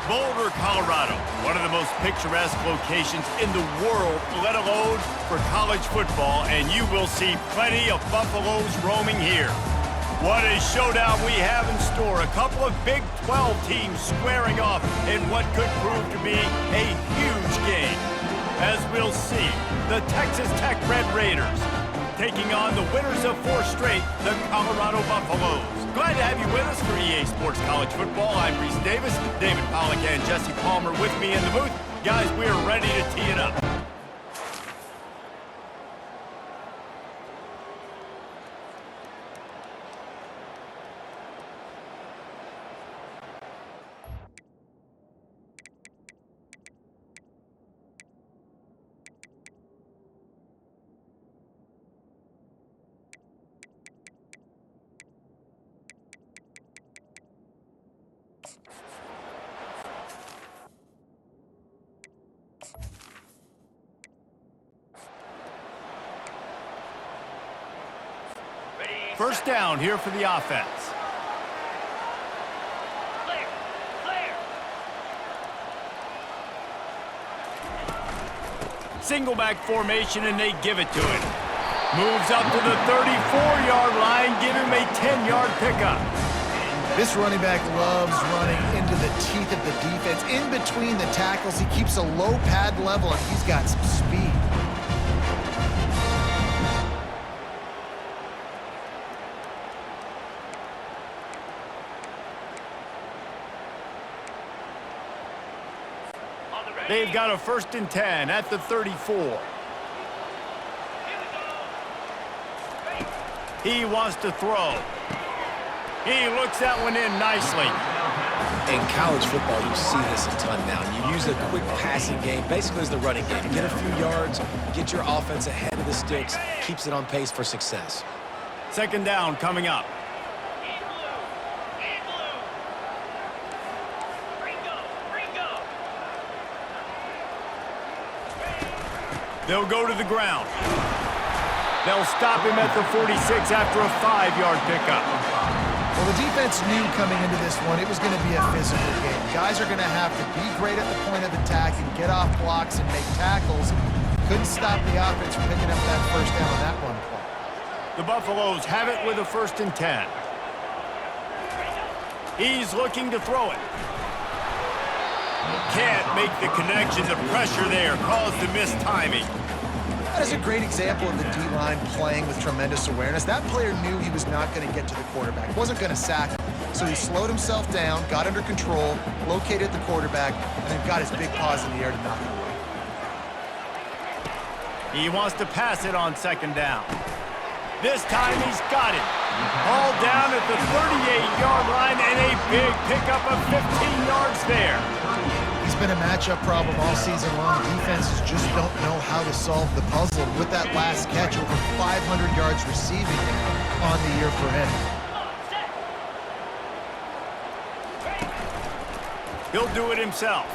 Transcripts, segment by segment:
Boulder, Colorado, one of the most picturesque locations in the world, let alone for college football, and you will see plenty of Buffaloes roaming here. What a showdown we have in store. A couple of Big 12 teams squaring off in what could prove to be a huge game. As we'll see, the Texas Tech Red Raiders taking on the winners of 4 straight, the Colorado Buffaloes. Glad to have you with us for EA Sports College Football. I'm Reese Davis, David Pollack and Jesse Palmer with me in the booth. Guys, we are ready to tee it up. First down here for the offense. Clear. Single back formation, and they give it to him. Moves up to the 34-yard line, give him a 10-yard pickup. This running back loves running into the teeth of the defense. In between the tackles, he keeps a low pad level, and he's got some speed. They've got a 1st and 10 at the 34. He wants to throw. He looks that one in nicely. In college football, you see this a ton now. You use a quick passing game, basically as the running game. Get a few yards, get your offense ahead of the sticks, keeps it on pace for success. 2nd down coming up. They'll go to the ground. They'll stop him at the 46 after a 5-yard pickup. Well, the defense knew coming into this one it was going to be a physical game. Guys are going to have to be great at the point of attack and get off blocks and make tackles. Couldn't stop the offense from picking up that 1st down on that one play. The Buffaloes have it with a 1st and 10. He's looking to throw it. Can't make the connection. The pressure there caused the missed timing. That is a great example of the D-line playing with tremendous awareness. That player knew he was not going to get to the quarterback. Wasn't going to sack him. So he slowed himself down, got under control, located the quarterback, and then got his big paws in the air to knock it away. He wants to pass it on 2nd down. This time he's got it. All down at the 38-yard line and a big pickup of 15 yards there. He's been a matchup problem all season long. Defenses just don't know how to solve the puzzle. With that last catch, over 500 yards receiving on the year for him. He'll do it himself.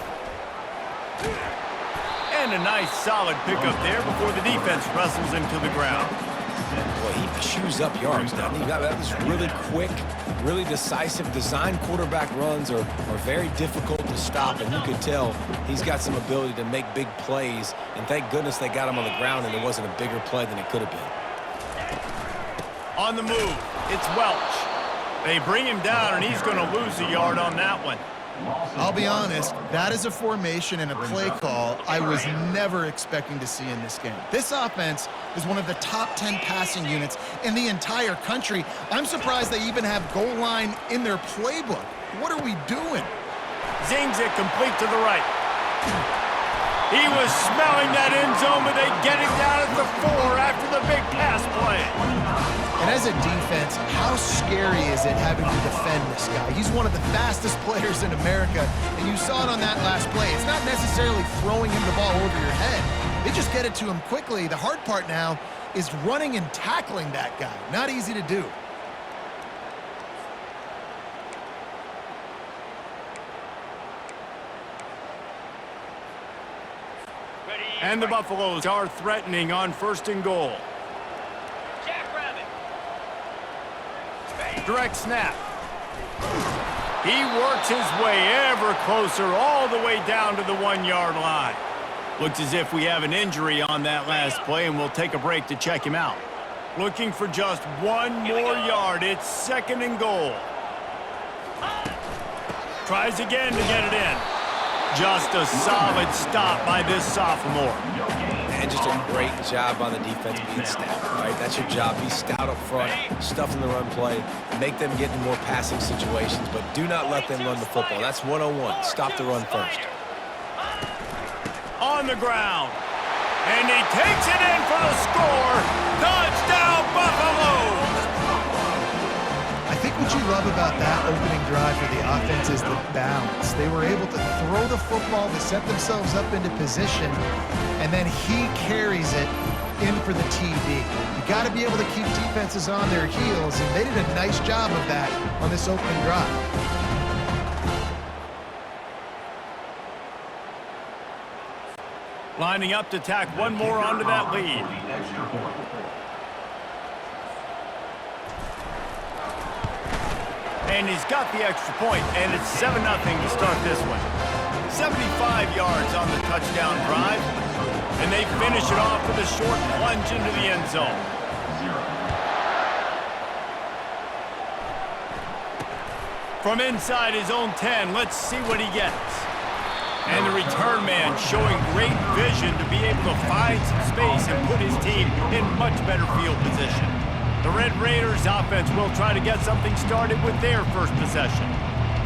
And a nice solid pickup there before the defense wrestles him to the ground. Boy, he chews up yards now. That was really quick, really decisive. Design quarterback runs are very difficult to stop, and you could tell he's got some ability to make big plays, and thank goodness they got him on the ground and it wasn't a bigger play than it could have been. On the move, it's Welch. They bring him down, and he's going to lose a yard on that one. I'll be honest, that is a formation and a play call I was never expecting to see in this game. This offense is one of the top 10 passing units in the entire country. I'm surprised they even have goal line in their playbook. What are we doing? Zings it complete to the right. He was smelling that end zone, but they get it down at the 4 after the big pass play. And as a defense, how scary is it having to defend this guy? He's one of the fastest players in America, and you saw it on that last play. It's not necessarily throwing him the ball over your head. They just get it to him quickly. The hard part now is running and tackling that guy. Not easy to do. And the Buffaloes are threatening on 1st and goal. Direct snap. He works his way ever closer all the way down to the 1-yard line. Looks as if we have an injury on that last play, and we'll take a break to check him out. Looking for just 1 more yard. It's 2nd and goal. Tries again to get it in. Just a solid stop by this sophomore. And just a great job on the defense being stout, right? That's your job. Be stout up front, stuff in the run play, make them get in more passing situations, but do not let them run the football. That's 101. Stop the run first. On the ground. And he takes it in for the score. Touchdown, Buffalo! I think what you love about that opening drive for the offense is the balance. They were able to throw the football to set themselves up into position, and then he carries it in for the TD. You got to be able to keep defenses on their heels, and they did a nice job of that on this opening drive. Lining up to tack one more onto that lead. And he's got the extra point, and it's 7-0 to start this one. 75 yards on the touchdown drive, and they finish it off with a short plunge into the end zone. From inside his own 10, let's see what he gets. And the return man showing great vision to be able to find some space and put his team in much better field position. The Red Raiders offense will try to get something started with their first possession.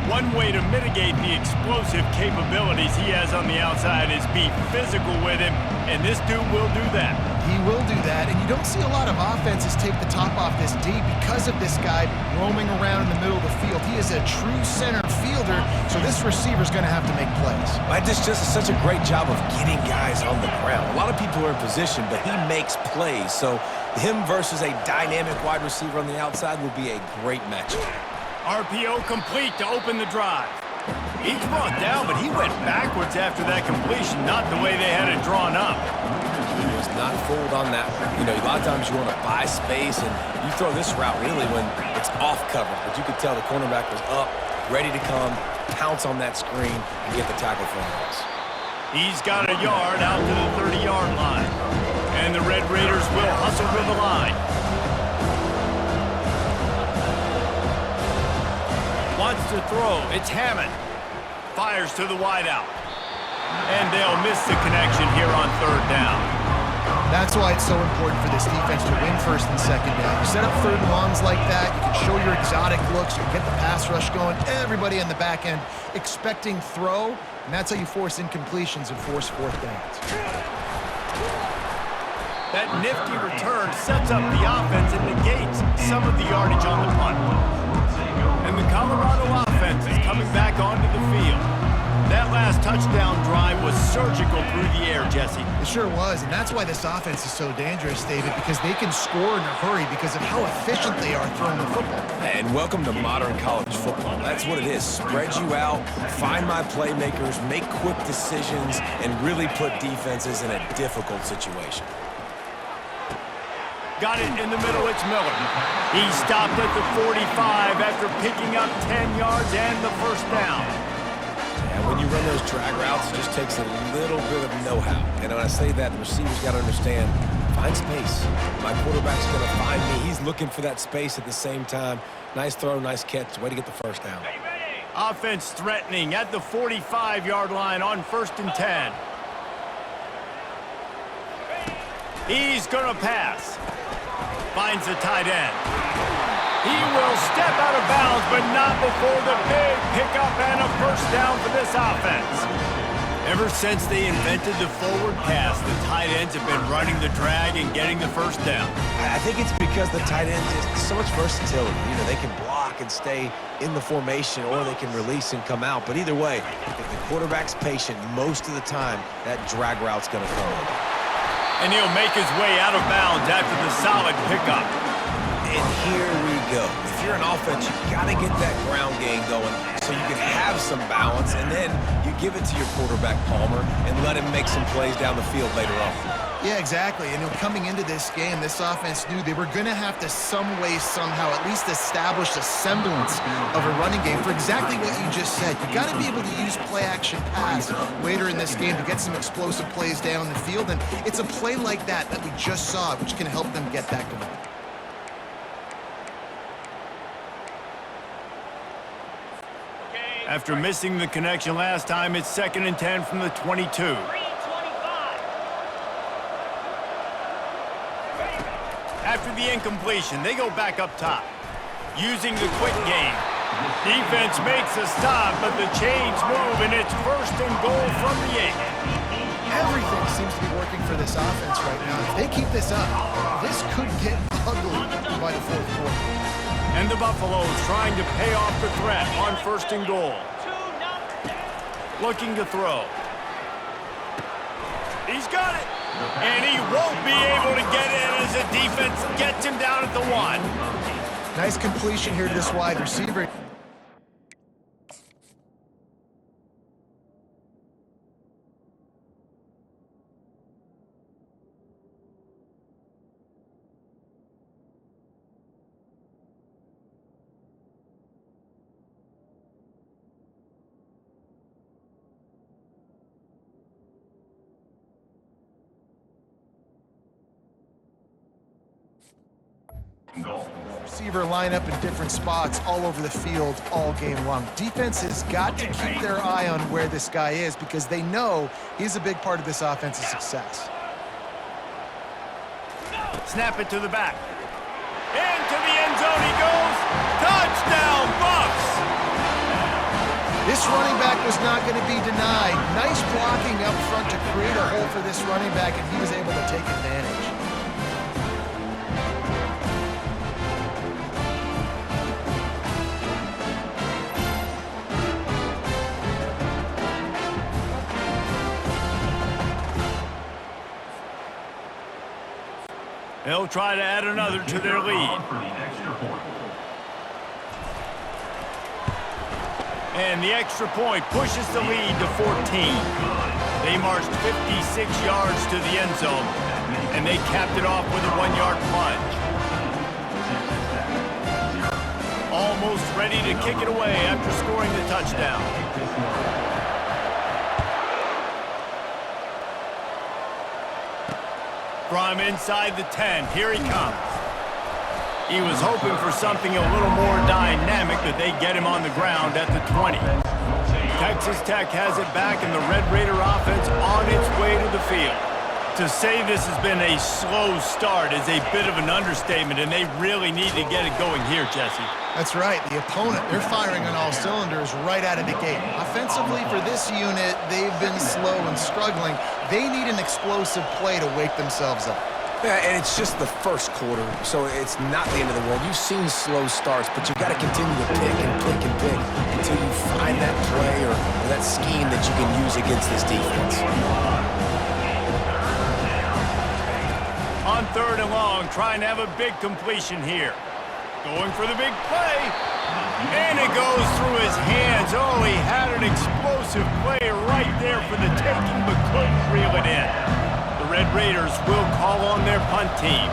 One way to mitigate the explosive capabilities he has on the outside is be physical with him, and this dude will do that. He will do that, and you don't see a lot of offenses take the top off this D because of this guy roaming around in the middle of the field. He is a true center fielder, so this receiver's going to have to make plays. This just such a great job of getting guys on the ground. A lot of people are in position, but he makes plays, so him versus a dynamic wide receiver on the outside will be a great matchup. RPO complete to open the drive. He's brought down, but he went backwards after that completion, not the way they had it drawn up. He was not fooled on that. You know, a lot of times you want to buy space, and you throw this route really when it's off cover. But you could tell the cornerback was up, ready to come, pounce on that screen, and get the tackle for him. He's got a yard out to the 30-yard line. And the Red Raiders will hustle to the line. Wants to throw. It's Hammond. Fires to the wideout. And they'll miss the connection here on 3rd down. That's why it's so important for this defense to win 1st and 2nd down. You set up 3rd and longs like that, you can show your exotic looks, you get the pass rush going, everybody in the back end expecting throw, and that's how you force incompletions and force 4th downs. That nifty return sets up the offense and negates some of the yardage on the punt. And the Colorado offense is coming back onto the field. That last touchdown drive was surgical through the air, Jesse. It sure was, and that's why this offense is so dangerous, David, because they can score in a hurry because of how efficient they are throwing the football. And welcome to modern college football. That's what it is. Spread you out, find my playmakers, make quick decisions, and really put defenses in a difficult situation. Got it in the middle, it's Miller. He stopped at the 45 after picking up 10 yards and the 1st down. And when you run those drag routes, it just takes a little bit of know-how. And when I say that, the receiver's got to understand, find space. My quarterback's going to find me. He's looking for that space at the same time. Nice throw, nice catch. Way to get the 1st down. Offense threatening at the 45-yard line on 1st and 10. He's going to pass. Finds the tight end. He will step out of bounds, but not before the big pickup and a 1st down for this offense. Ever since they invented the forward pass, the tight ends have been running the drag and getting the 1st down. I think it's because the tight end is so much versatility. You know, they can block and stay in the formation, or they can release and come out. But either way, if the quarterback's patient, most of the time, that drag route's going to come in. And he'll make his way out of bounds after the solid pickup. And here we go. If you're an offense, you've got to get that ground game going so you can have some balance, and then you give it to your quarterback, Palmer, and let him make some plays down the field later on. Yeah, exactly. And coming into this game, this offense knew they were going to have to some way, somehow, at least establish a semblance of a running game for exactly what you just said. You got to be able to use play-action pass later in this game to get some explosive plays down the field. And it's a play like that we just saw, which can help them get that going. After missing the connection last time, it's 2nd and 10 from the 22. After the incompletion, they go back up top, using the quick game. Defense makes a stop, but the chains move, and it's 1st and goal from the 8. Everything seems to be working for this offense right now. If they keep this up, this could get ugly by the 4th quarter. And the Buffaloes trying to pay off the threat on 1st and goal. Looking to throw. He's got it. And he won't be able to get in as the defense gets him down at the 1. Nice completion here to this wide receiver. Receiver line up in different spots all over the field all game long. Defense has got to keep their eye on where this guy is because they know he's a big part of this offense's success. Snap it to the back. Into the end zone he goes. Touchdown, Bucks! This running back was not going to be denied. Nice blocking up front to create a hole for this running back, and he was able to take advantage. They'll try to add another to their lead. And the extra point pushes the lead to 14. They marched 56 yards to the end zone, and they capped it off with a 1-yard plunge. Almost ready to kick it away after scoring the touchdown. From inside the 10, here he comes. He was hoping for something a little more dynamic, but they get him on the ground at the 20. Texas Tech has it back, and the Red Raider offense on its way to the field. To say this has been a slow start is a bit of an understatement, and they really need to get it going here, Jesse. That's right. The opponent, they're firing on all cylinders right out of the gate. Offensively, for this unit, they've been slow and struggling. They need an explosive play to wake themselves up. Yeah, and it's just the first quarter, so it's not the end of the world. You've seen slow starts, but you got to continue to pick and pick and pick until you find that play or that scheme that you can use against this defense. On 3rd and long, trying to have a big completion here. Going for the big play. And it goes through his hands. Oh, he had an explosive play right there for the taking, but couldn't reel it in. The Red Raiders will call on their punt team.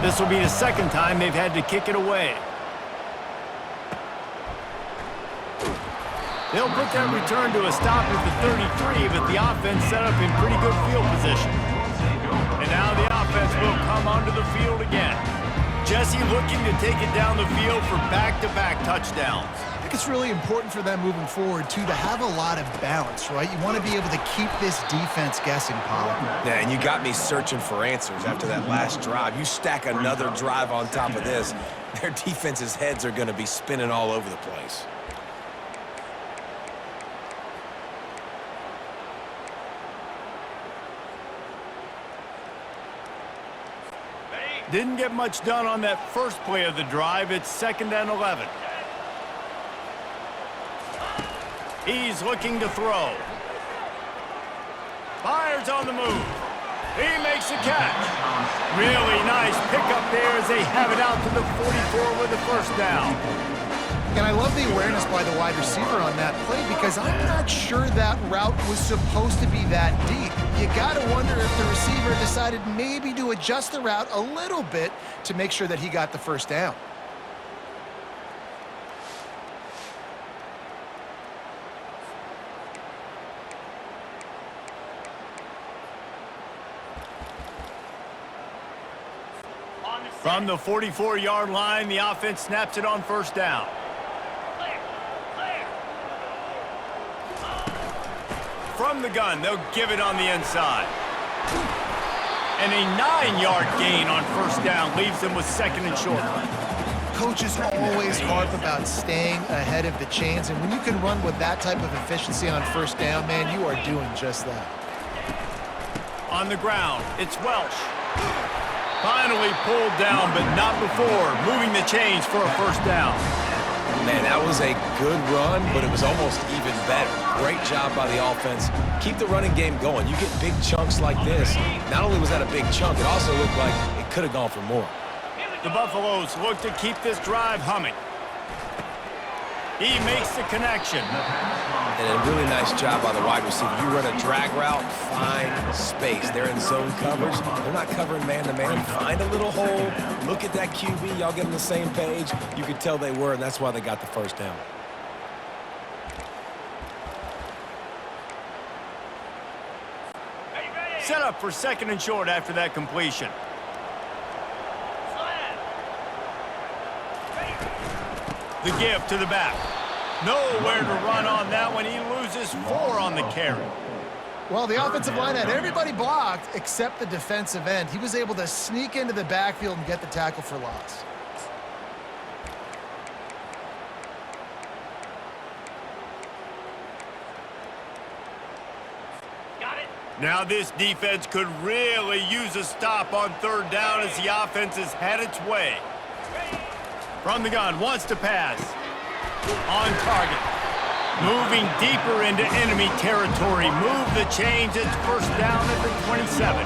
This will be the 2nd time they've had to kick it away. They'll put that return to a stop at the 33, but the offense set up in pretty good field position. And now the offense will come onto the field again. Jesse looking to take it down the field for back-to-back touchdowns. I think it's really important for them moving forward, too, to have a lot of balance, right? You want to be able to keep this defense guessing, Paul. Yeah, and you got me searching for answers after that last drive. You stack another drive on top of this, their defense's heads are going to be spinning all over the place. Didn't get much done on that first play of the drive. It's 2nd and 11. He's looking to throw. Fires on the move. He makes a catch. Really nice pickup there as they have it out to the 44 with the 1st down. And I love the awareness by the wide receiver on that play because I'm not sure that route was supposed to be that deep. You got to wonder if the receiver decided maybe to adjust the route a little bit to make sure that he got the first down. From the 44-yard line, the offense snaps it on first down. From the gun, they'll give it on the inside. And a 9-yard gain on first down leaves them with second and short. Coaches always harp about staying ahead of the chains, and when you can run with that type of efficiency on first down, man, you are doing just that. On the ground, it's Welsh. Finally pulled down, but not before moving the chains for a first down. Man, that was a good run, but it was almost even better. Great job by the offense. Keep the running game going. You get big chunks like this. Not only was that a big chunk, it also looked like it could have gone for more. The Buffaloes look to keep this drive humming. He makes the connection. And a really nice job by the wide receiver. You run a drag route, find space. They're in zone coverage. They're not covering man-to-man. Find a little hole. Look at that QB. Y'all get on the same page. You could tell they were, and that's why they got the first down. Set up for second and short after that completion. The give to the back. Nowhere to run on that one. He loses 4 on the carry. Well, the offensive line had everybody blocked except the defensive end. He was able to sneak into the backfield and get the tackle for loss. Now this defense could really use a stop on third down as the offense has had its way. From the gun, wants to pass. On target. Moving deeper into enemy territory. Move the chains. It's first down at the 27.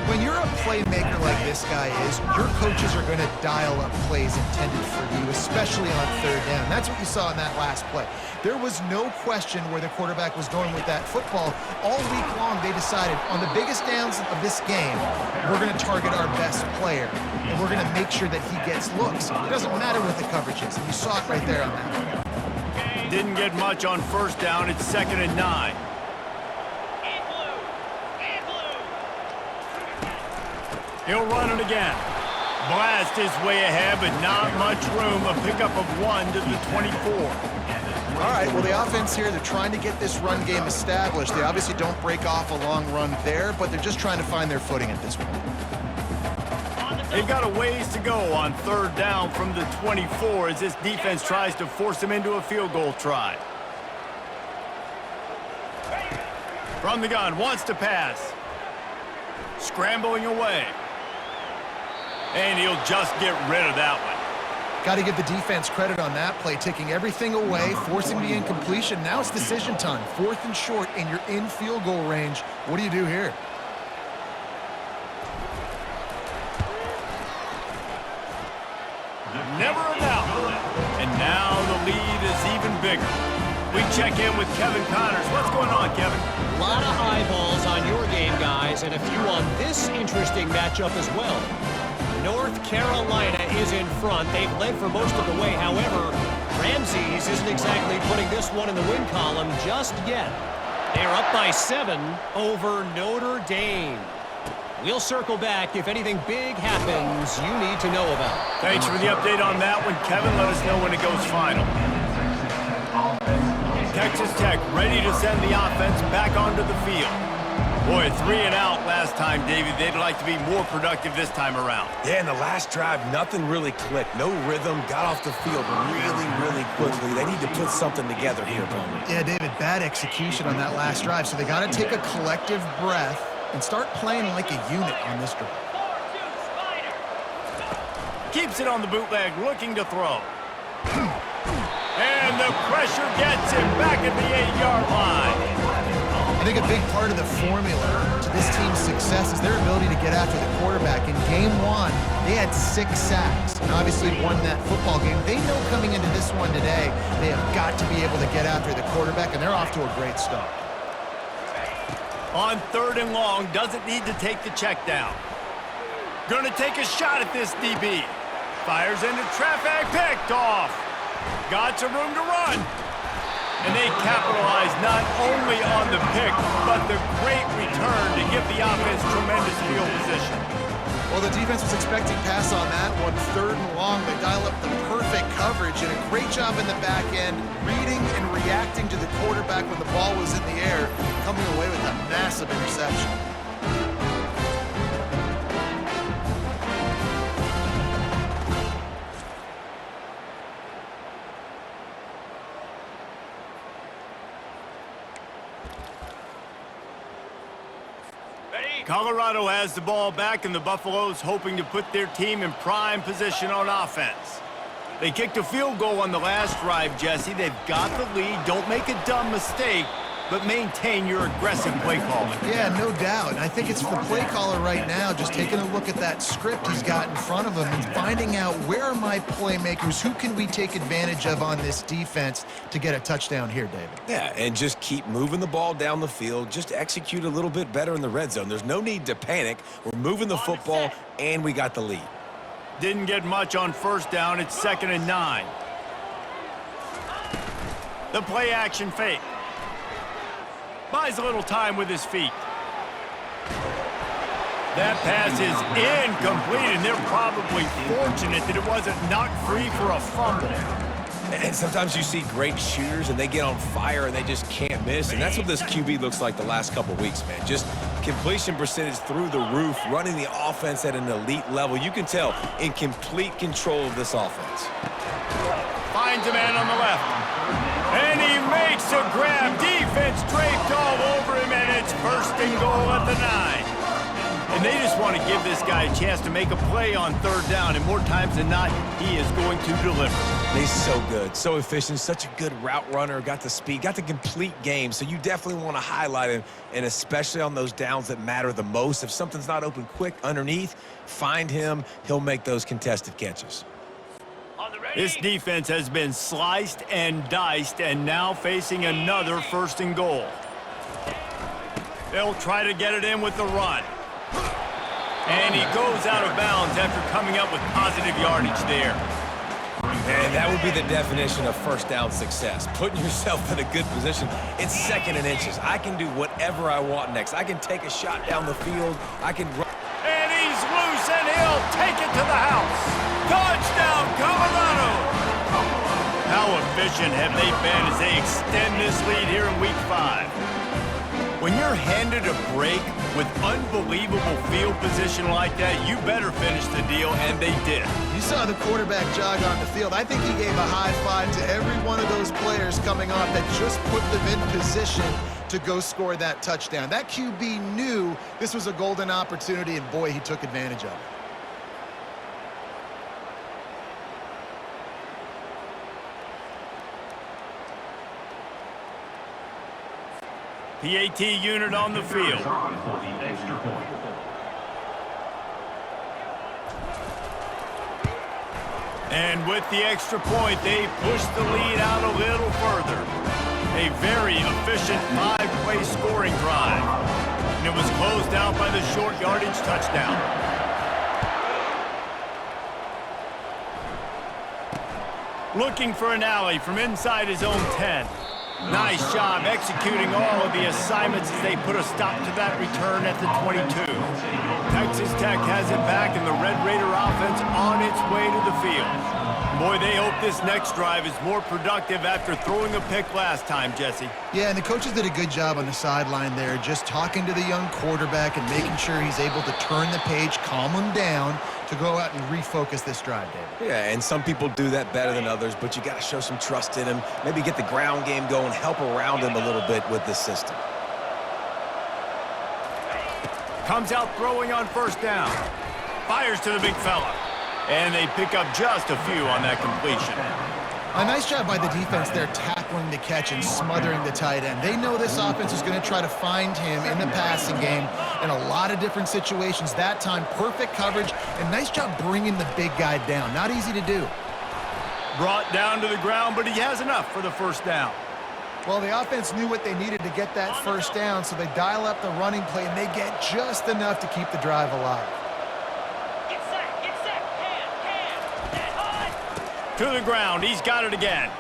When you're a playmaker like this guy is, your coaches are going to dial up plays intended for you, especially on third down. That's what you saw in that last play. There was no question where the quarterback was going with that football. All week long, they decided on the biggest downs of this game, we're going to target our best player, and we're going to make sure that he gets looks. It doesn't matter what the coverage is, and you saw it right there on that one. Didn't get much on first down. It's 2nd and 9. He'll run it again. Blast his way ahead, but not much room. A pickup of 1 to the 24. All right, well, the offense here, they're trying to get this run game established. They obviously don't break off a long run there, but they're just trying to find their footing at this point. They've got a ways to go on third down from the 24 as this defense tries to force them into a field goal try. From the gun, wants to pass. Scrambling away. And he'll just get rid of that one. Got to give the defense credit on that play, taking everything away, forcing the incompletion. Now it's decision time. 4th and short, and you're in field goal range. What do you do here? Never a doubt. And now the lead is even bigger. We check in with Kevin Connors. What's going on, Kevin? A lot of eyeballs on your game, guys, and a few on this interesting matchup as well. North Carolina is in front. They've led for most of the way. However, Ramses isn't exactly putting this one in the win column just yet. They're up by 7 over Notre Dame. We'll circle back if anything big happens you need to know about. Thanks for the update on that one, Kevin. Let us know when it goes final. Texas Tech ready to send the offense back onto the field. Boy, 3 and out last time, Davey. They'd like to be more productive this time around. Yeah, in the last drive, nothing really clicked. No rhythm, got off the field really quickly. They need to put something together here, Bowman. Yeah, David, bad execution on that last drive, so they got to take a collective breath and start playing like a unit on this drive. Keeps it on the bootleg, looking to throw. And the pressure gets him back at the 8-yard line. I think a big part of the formula to this team's success is their ability to get after the quarterback. In game 1, they had 6 sacks and obviously won that football game. They know coming into this one today, they have got to be able to get after the quarterback, and they're off to a great start. On 3rd and long, doesn't need to take the check down. Gonna take a shot at this DB. Fires into traffic, picked off. Got some room to run. And they capitalize not only on the pick, but the great return to give the offense tremendous field position. Well, the defense was expecting pass on that one. 3rd and long, they dial up the perfect coverage and a great job in the back end, reading and reacting to the quarterback when the ball was in the air, coming away with a massive interception. Colorado has the ball back, and the Buffaloes hoping to put their team in prime position on offense. They kicked a field goal on the last drive, Jesse. They've got the lead. Don't make a dumb mistake, but maintain your aggressive play calling. Yeah, no doubt. And I think it's the play caller right now just taking a look at that script he's got in front of him and finding out where are my playmakers, who can we take advantage of on this defense to get a touchdown here, David. Yeah, and just keep moving the ball down the field. Just execute a little bit better in the red zone. There's no need to panic. We're moving the football, and we got the lead. Didn't get much on 1st down. It's 2nd and 9. The play action fake. Buys a little time with his feet. That pass is incomplete, and they're probably fortunate that it wasn't knocked free for a fumble. And sometimes you see great shooters, and they get on fire, and they just can't miss. And that's what this QB looks like the last couple weeks, man. Just completion percentage through the roof, running the offense at an elite level. You can tell in complete control of this offense. Finds a man on the left. And he makes a grab. Defense draped all over him, and it's 1st and goal at the 9. And they just want to give this guy a chance to make a play on 3rd down, and more times than not, he is going to deliver. He's so good, so efficient, such a good route runner, got the speed, got the complete game, so you definitely want to highlight him, and especially on those downs that matter the most. If something's not open quick underneath, find him. He'll make those contested catches. This defense has been sliced and diced, and now facing another 1st and goal. They'll try to get it in with the run. And he goes out of bounds after coming up with positive yardage there. And that would be the definition of 1st down success, putting yourself in a good position. It's 2nd and inches. I can do whatever I want next. I can take a shot down the field. I can run. And he's loose, and he'll take it to the house. Touchdown, Colorado! How efficient have they been as they extend this lead here in Week 5? When you're handed a break with unbelievable field position like that, you better finish the deal, and they did. You saw the quarterback jog on the field. I think he gave a high five to every one of those players coming off that just put them in position to go score that touchdown. That QB knew this was a golden opportunity, and boy, he took advantage of it. PAT unit on the field. And with the extra point, they push the lead out a little further. A very efficient 5-play scoring drive. And it was closed out by the short yardage touchdown. Looking for an alley from inside his own 10. Nice job executing all of the assignments as they put a stop to that return at the 22. Texas Tech has it back, and the Red Raider offense on its way to the field. Boy, they hope this next drive is more productive after throwing a pick last time, Jesse. Yeah, and the coaches did a good job on the sideline there, just talking to the young quarterback and making sure he's able to turn the page, calm him down to go out and refocus this drive, David. Yeah, and some people do that better than others, but you got to show some trust in him, maybe get the ground game going, help around him a little bit with this system. Comes out throwing on 1st down. Fires to the big fella. And they pick up just a few on that completion. A nice job by the defense there, tackling the catch and smothering the tight end. They know this offense is going to try to find him in the passing game, in a lot of different situations. That time, perfect coverage, and nice job bringing the big guy down. Not easy to do. Brought down to the ground, but he has enough for the first down. Well, the offense knew what they needed to get that first down, so they dial up the running play, and they get just enough to keep the drive alive. Get set, To the ground, he's got it again.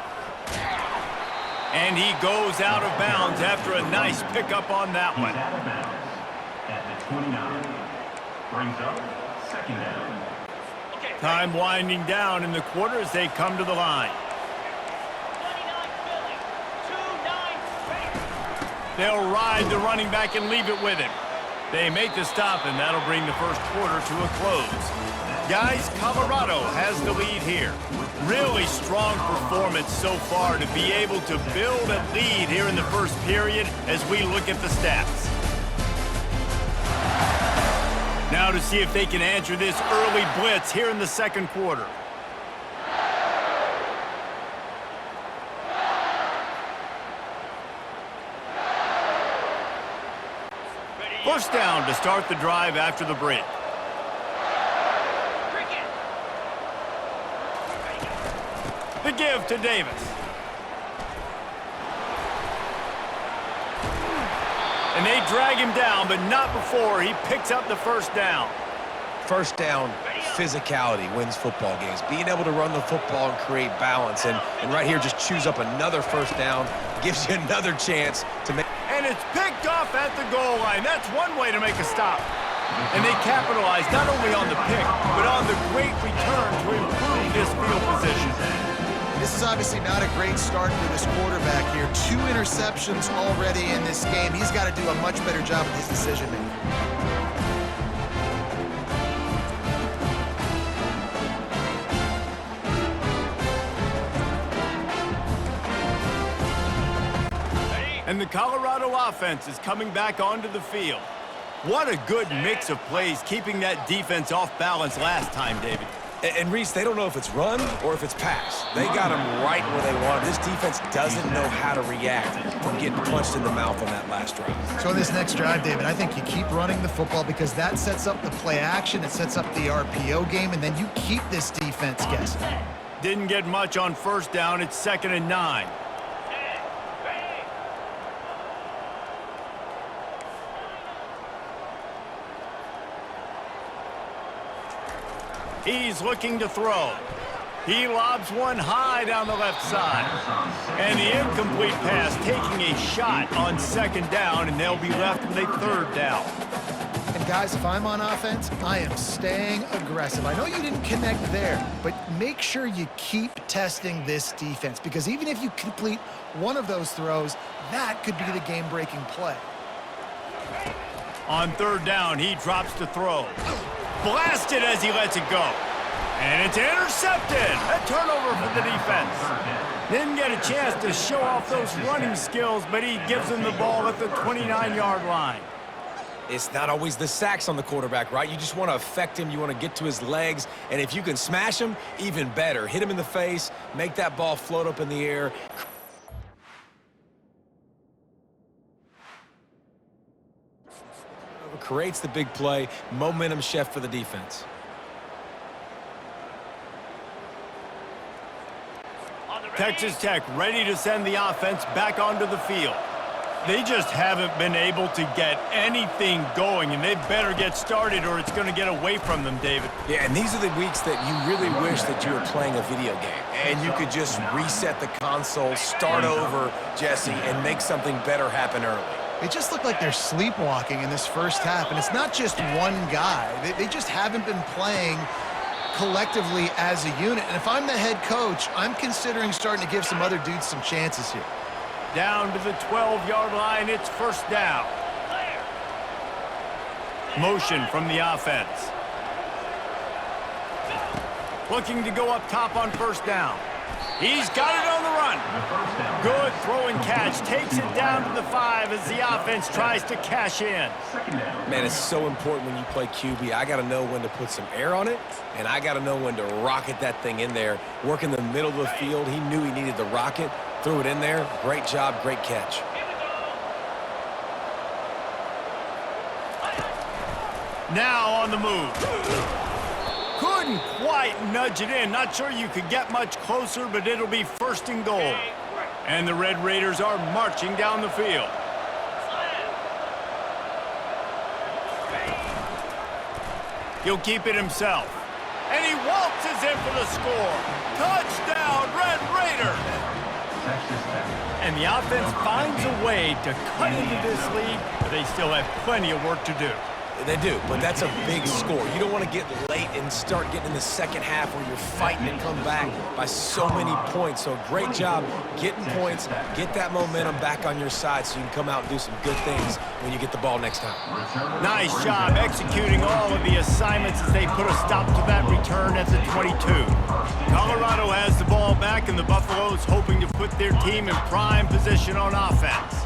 And he goes out of bounds after a nice pickup on that one. He's out of bounds at the 29. Brings up second down. Time winding down in the quarter as they come to the line. 29 Philly, 2-9 ready. They'll ride the running back and leave it with him. They make the stop, and that'll bring the first quarter to a close. Guys, Colorado has the lead here. Really strong performance so far to be able to build a lead here in the first period as we look at the stats. Now to see if they can answer this early blitz here in the second quarter. First down to start the drive after the break. The give to Davis. And they drag him down, but not before he picks up the first down. First down, physicality wins football games. Being able to run the football and create balance. And right here, just choose up another first down. Gives you another chance to make... And it's picked off at the goal line. That's one way to make a stop. And they capitalize not only on the pick, but on the great return to improve this field position. This is obviously not a great start for this quarterback here. 2 interceptions already in this game. He's got to do a much better job with his decision-making. And the Colorado offense is coming back onto the field. What a good mix of plays, keeping that defense off balance last time, David. And Reese, they don't know if it's run or if it's pass. They got them right where they want. This defense doesn't know how to react from getting punched in the mouth on that last drive. So in this next drive, David, I think you keep running the football because that sets up the play action, it sets up the RPO game, and then you keep this defense guessing. Didn't get much on first down. It's 2nd and 9. He's looking to throw. He lobs one high down the left side. And the incomplete pass taking a shot on 2nd down, and they'll be left with a 3rd down. And guys, if I'm on offense, I am staying aggressive. I know you didn't connect there, but make sure you keep testing this defense because even if you complete one of those throws, that could be the game-breaking play. On 3rd down, he drops to throw. Blasted as he lets it go. And it's intercepted. A turnover for the defense. Didn't get a chance to show off those running skills, but he gives him the ball at the 29-yard line. It's not always the sacks on the quarterback, right? You just want to affect him. You want to get to his legs. And if you can smash him, even better. Hit him in the face, make that ball float up in the air. Creates the big play, momentum shift for the defense. Texas Tech ready to send the offense back onto the field. They just haven't been able to get anything going, and they better get started or it's going to get away from them, David. Yeah, and these are the weeks that you really wish that you were playing a video game and you could just reset the console, start over, Jesse, and make something better happen early. It just looked like they're sleepwalking in this first half, and it's not just one guy. They just haven't been playing collectively as a unit. And if I'm the head coach, I'm considering starting to give some other dudes some chances here. Down to the 12-yard line, it's 1st down. Motion from the offense. Looking to go up top on 1st down. He's got it on the run. Good throw and catch. Takes it down to the 5 as the offense tries to cash in. Man, it's so important when you play QB. I got to know when to put some air on it, and I got to know when to rocket that thing in there. Work in the middle of the field. He knew he needed the rocket. Threw it in there. Great job, great catch. Now on the move. Couldn't quite nudge it in. Not sure you could get much closer, but it'll be first and goal. And the Red Raiders are marching down the field. He'll keep it himself. And he waltzes in for the score. Touchdown, Red Raiders! And the offense finds a way to cut into this lead, but they still have plenty of work to do. They do, but that's a big score. You don't want to get late and start getting in the second half where you're fighting and come back by so many points. So great job getting points, get that momentum back on your side so you can come out and do some good things when you get the ball next time. Nice job executing all of the assignments as they put a stop to that return at the 22. Colorado has the ball back, and the Buffaloes hoping to put their team in prime position on offense.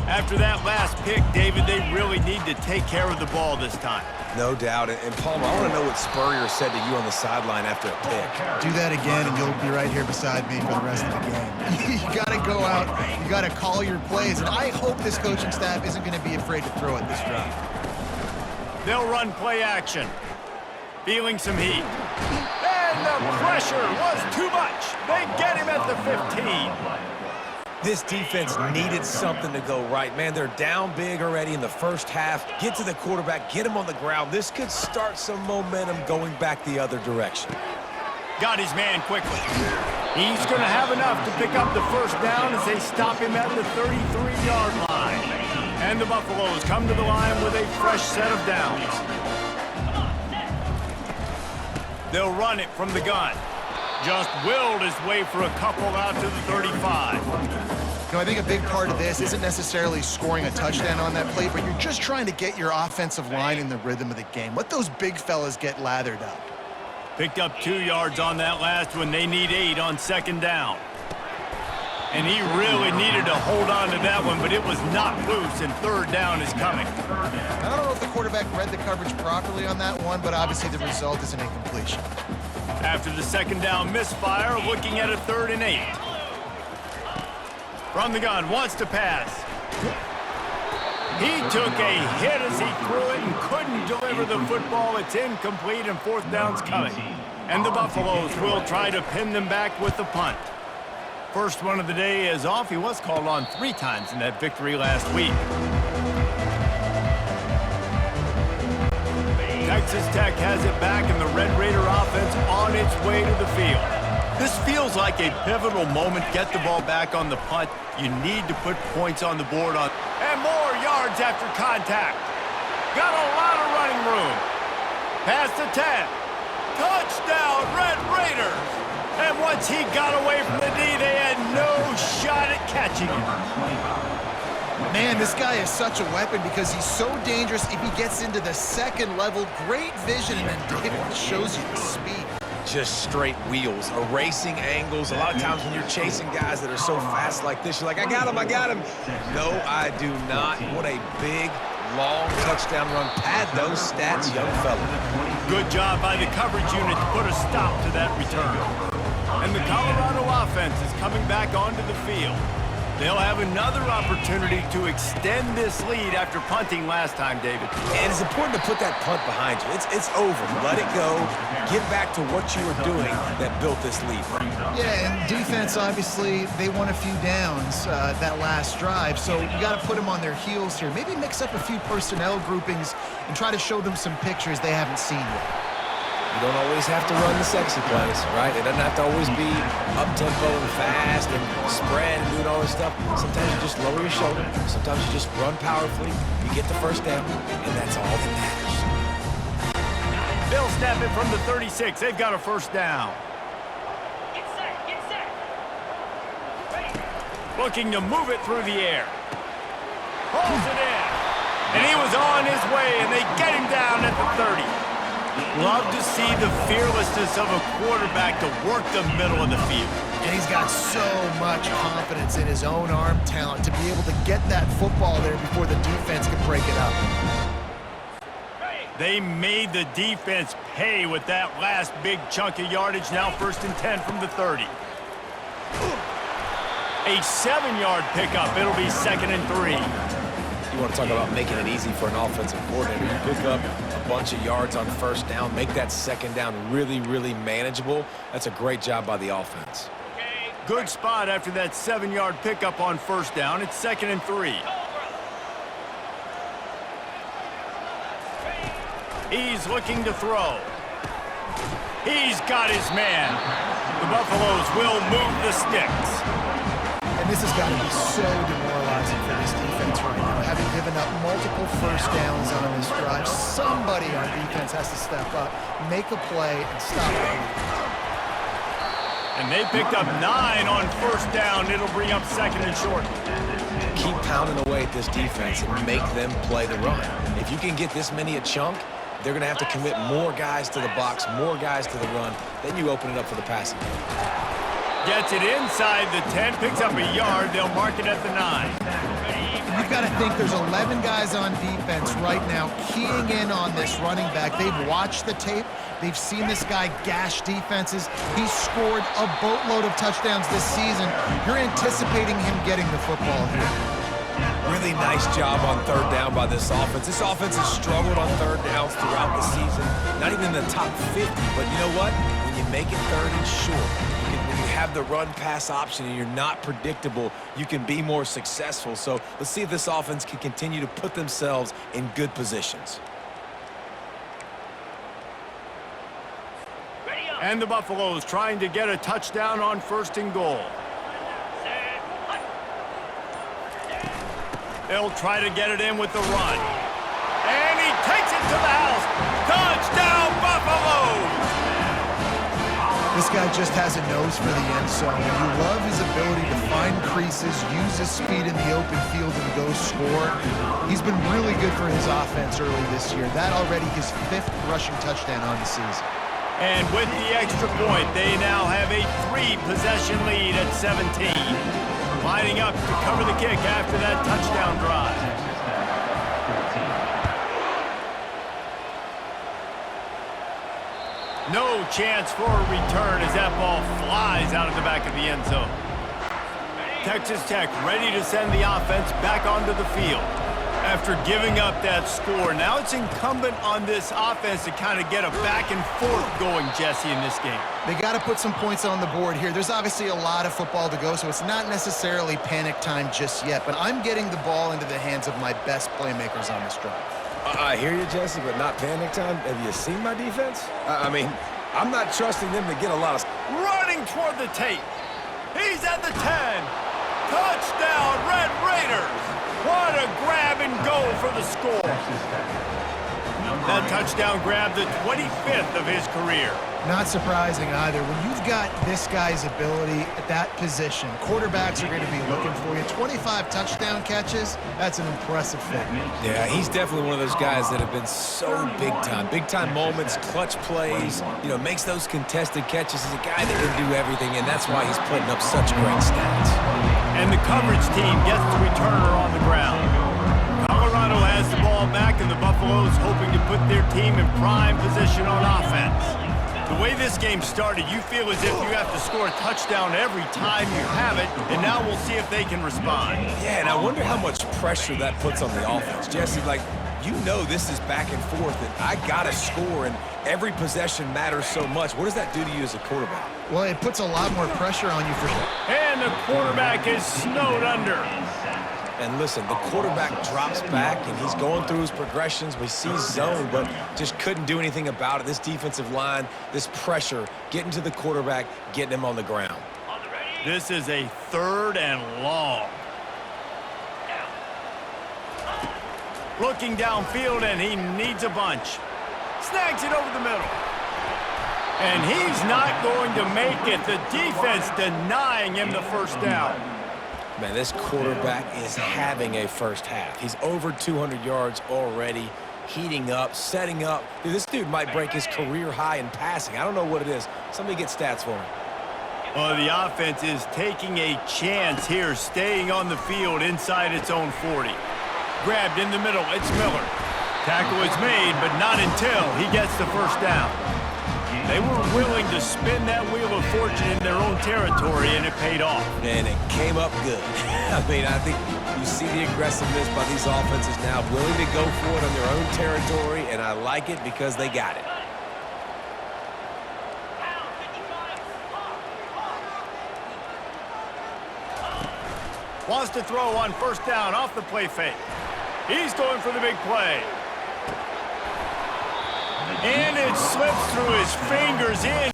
After that last pick, David, they really need to take care of the ball this time. No doubt. And Palmer, I want to know what Spurrier said to you on the sideline after a pick. Do that again, and you'll be right here beside me for the rest of the game. You got to go out. You got to call your plays. And I hope this coaching staff isn't going to be afraid to throw it this drive. They'll run play action. Feeling some heat. And the pressure was too much. They get him at the 15. This defense needed something to go right. Man, they're down big already in the first half. Get to the quarterback, get him on the ground. This could start some momentum going back the other direction. Got his man quickly. He's going to have enough to pick up the first down as they stop him at the 33-yard line. And the Buffaloes come to the line with a fresh set of downs. They'll run it from the gun. Just willed his way for a couple out to the 35. You know, I think a big part of this isn't necessarily scoring a touchdown on that play, but you're just trying to get your offensive line in the rhythm of the game. Let those big fellas get lathered up. Picked up 2 yards on that last one. They need 8 on second down. And he really needed to hold on to that one, but it was not loose, and third down is coming. I don't know if the quarterback read the coverage properly on that one, but obviously the result is an incompletion. After the second down misfire, looking at a 3rd and 8. From the gun, wants to pass. He took a hit as he threw it and couldn't deliver the football. It's incomplete, and 4th down's coming. And the Buffaloes will try to pin them back with the punt. First one of the day is off. He was called on 3 times in that victory last week. Texas Tech has it back, and the Red Raider offense on its way to the field. This feels like a pivotal moment. Get the ball back on the punt. You need to put points on the board on. And more yards after contact. Got a lot of running room. Past the 10. Touchdown, Red Raiders. And once he got away from the D, they had no shot at catching him. Man, this guy is such a weapon because he's so dangerous if he gets into the second level. Great vision, and then David shows you the speed. Just straight wheels, erasing angles. A lot of times when you're chasing guys that are so fast like this, you're like, I got him. No, I do not. What a big, long touchdown run. Pad those stats, young fella. Good job by the coverage unit to put a stop to that return. And the Colorado offense is coming back onto the field. They'll have another opportunity to extend this lead after punting last time, David. And it's important to put that punt behind you. It's over. Let it go. Get back to what you were doing that built this lead. Yeah, and defense, obviously, they won a few downs that last drive, so you got to put them on their heels here. Maybe mix up a few personnel groupings and try to show them some pictures they haven't seen yet. You don't always have to run the sexy plays, right? It doesn't have to always be up-tempo and fast and spread and doing all this stuff. Sometimes you just lower your shoulder. Sometimes you just run powerfully. You get the first down, and that's all that matters. They'll snap it from the 36. They've got a first down. Get set. Ready. Looking to move it through the air. Pulls it in. And he was on his way, and they get him down at the 30. Love to see the fearlessness of a quarterback to work the middle of the field. And he's got so much confidence in his own arm talent to be able to get that football there before the defense can break it up. They made the defense pay with that last big chunk of yardage. Now 1st and 10 from the 30. A 7-yard pickup. It'll be 2nd and 3. You want to talk about making it easy for an offensive coordinator. You pick up a bunch of yards on first down, make that second down really, really manageable. That's a great job by the offense. Good spot after that 7-yard pickup on first down. It's 2nd and 3. He's looking to throw. He's got his man. The Buffaloes will move the sticks. And this has got to be so demoralizing for this defense right now. Having given up multiple first downs on this drive, somebody on defense has to step up, make a play, and stop the bleeding. And they picked up 9 on first down. It'll bring up 2nd and short. Keep pounding away at this defense and make them play the run. If you can get this many a chunk, they're going to have to commit more guys to the box, more guys to the run. Then you open it up for the passing game. Gets it inside the 10, picks up a yard. They'll mark it at the 9. You've got to think there's 11 guys on defense right now keying in on this running back. They've watched the tape. They've seen this guy gash defenses. He's scored a boatload of touchdowns this season. You're anticipating him getting the football here. Really nice job on third down by this offense. This offense has struggled on third downs throughout the season. Not even in the top 50, but you know what? When you make it third and short, when you have the run-pass option and you're not predictable, you can be more successful. So let's see if this offense can continue to put themselves in good positions. And the Buffaloes trying to get a touchdown on 1st and goal. They'll try to get it in with the run. And he takes it to the house. Touchdown, Buffaloes! This guy just has a nose for the end zone, and you love his ability to find creases, use his speed in the open field, and go score. He's been really good for his offense early this year. That already his 5th rushing touchdown on the season. And with the extra point, they now have a 3-possession lead at 17. Lining up to cover the kick after that touchdown drive. No chance for a return as that ball flies out of the back of the end zone. Texas Tech ready to send the offense back onto the field. After giving up that score, now it's incumbent on this offense to kind of get a back and forth going, Jesse, in this game. They got to put some points on the board here. There's obviously a lot of football to go, so it's not necessarily panic time just yet, but I'm getting the ball into the hands of my best playmakers on this drive. I hear you, Jesse, but not panic time. Have you seen my defense? I mean, I'm not trusting them to get a lot of... Running toward the tape. He's at the 10. Touchdown, Red Raiders. What a grab and go for the score. That touchdown grabbed the 25th of his career. Not surprising either. When you've got this guy's ability at that position, quarterbacks are going to be looking for you. 25 touchdown catches, that's an impressive thing. Yeah, he's definitely one of those guys that have been so big time. Big time moments, clutch plays, you know, makes those contested catches. He's a guy that can do everything, and that's why he's putting up such great stats. And the coverage team gets the returner on the ground. Colorado has the ball back, and the Buffaloes hoping to put their team in prime position on offense. The way this game started, you feel as if you have to score a touchdown every time you have it, and now we'll see if they can respond. Yeah, and I wonder how much pressure that puts on the offense. Jesse, like, you know this is back and forth, and I got to score, and every possession matters so much. What does that do to you as a quarterback? Well, it puts a lot more pressure on you for sure. And the quarterback is snowed under. And listen, the quarterback drops back, and he's going through his progressions. We see zone, but just couldn't do anything about it. This defensive line, this pressure, getting to the quarterback, getting him on the ground. This is a 3rd and long. Looking downfield, and he needs a bunch. Snags it over the middle. And he's not going to make it. The defense denying him the first down. Man, this quarterback is having a first half. He's over 200 yards already, heating up, setting up. Dude, this dude might break his career high in passing. I don't know what it is. Somebody get stats for him. Well, the offense is taking a chance here, staying on the field inside its own 40. Grabbed in the middle, it's Miller. Tackle is made, but not until he gets the first down. They were willing to spin that wheel of fortune in their own territory, and it paid off. And it came up good. I mean, I think you see the aggressiveness by these offenses now, willing to go for it on their own territory, and I like it because they got it. Wants to throw on first down off the play fake. He's going for the big play. And it slips through his fingers in.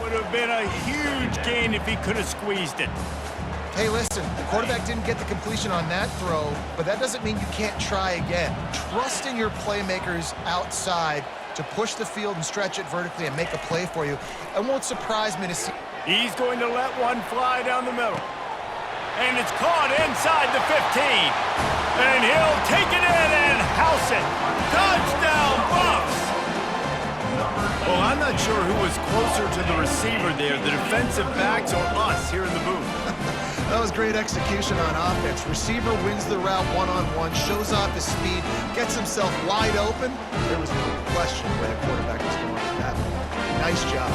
Would have been a huge gain if he could have squeezed it. Hey, listen, the quarterback didn't get the completion on that throw, but that doesn't mean you can't try again. Trust in your playmakers outside to push the field and stretch it vertically and make a play for you. It won't surprise me to see. He's going to let one fly down the middle. And it's caught inside the 15. And he'll take it in and house it. Touchdown, Buffs! Well, I'm not sure who was closer to the receiver there, the defensive backs or us here in the booth. That was great execution on offense. Receiver wins the route one-on-one, shows off his speed, gets himself wide open. There was no question where the quarterback was going with that one. Nice job.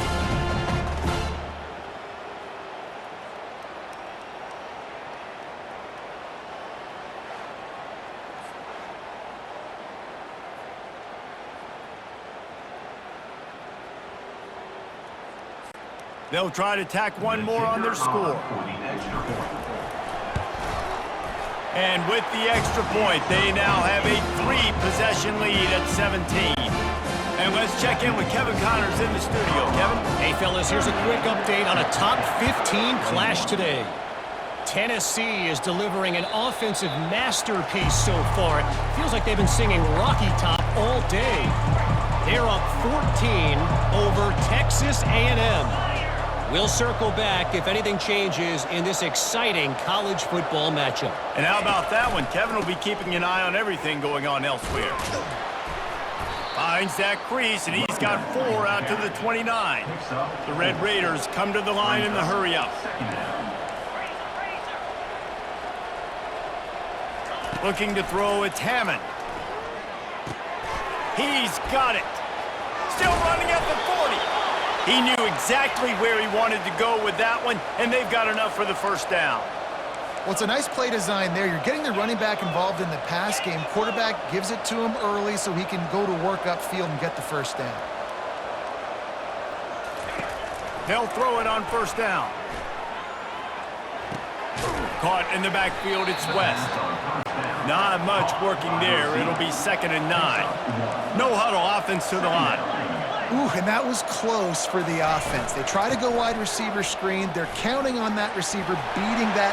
They'll try to tack one more on their score. And with the extra point, they now have a 3-possession lead at 17. And let's check in with Kevin Connors in the studio. Kevin? Hey, fellas, here's a quick update on a top 15 clash today. Tennessee is delivering an offensive masterpiece so far. It feels like they've been singing Rocky Top all day. They're up 14 over Texas A&M. We'll circle back if anything changes in this exciting college football matchup. And how about that one? Kevin will be keeping an eye on everything going on elsewhere. Finds that crease, and he's got 4 out to the 29. The Red Raiders come to the line in the hurry-up. Looking to throw, it's Hammond. He's got it. Still running at the 40. He knew exactly where he wanted to go with that one, and they've got enough for the first down. Well, it's a nice play design there. You're getting the running back involved in the pass game. Quarterback gives it to him early so he can go to work upfield and get the first down. They'll throw it on first down. Caught in the backfield, it's West. Not much working there. It'll be 2nd and 9. No huddle offense to the line. Ooh, and that was close for the offense. They try to go wide receiver screen. They're counting on that receiver beating that